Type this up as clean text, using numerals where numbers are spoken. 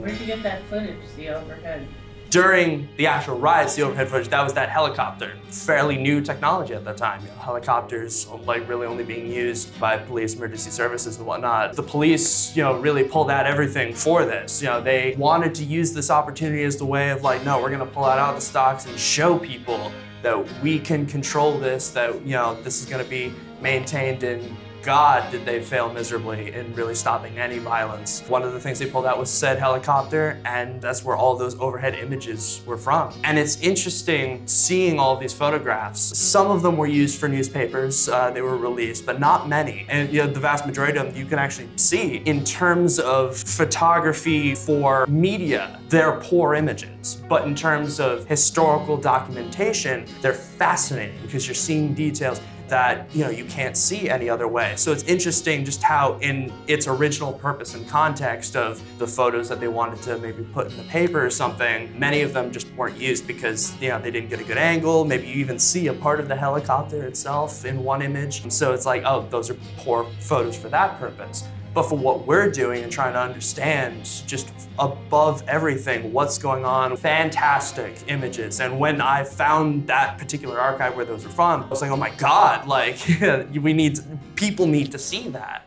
Where'd you get that footage, the overhead? During the actual riots, the overhead footage, that was that helicopter. Fairly new technology at that time. Helicopters like really only being used by police, emergency services and whatnot. The police, really pulled out everything for this. They wanted to use this opportunity as the way of like, no, we're gonna pull out all the stocks and show people that we can control this, that this is gonna be maintained in. God, did they fail miserably in really stopping any violence. One of the things they pulled out was said helicopter, and that's where all those overhead images were from. And it's interesting seeing all of these photographs. Some of them were used for newspapers, they were released, but not many. And the vast majority of them you can actually see. In terms of photography for media, they're poor images. But in terms of historical documentation, they're fascinating because you're seeing details that you can't see any other way. So it's interesting just how in its original purpose and context of the photos that they wanted to maybe put in the paper or something, many of them just weren't used because they didn't get a good angle. Maybe you even see a part of the helicopter itself in one image. So it's like, oh, those are poor photos for that purpose. But for what we're doing and trying to understand just above everything what's going on, fantastic images. And when I found that particular archive where those were from, I was like, oh my God, like people need to see that.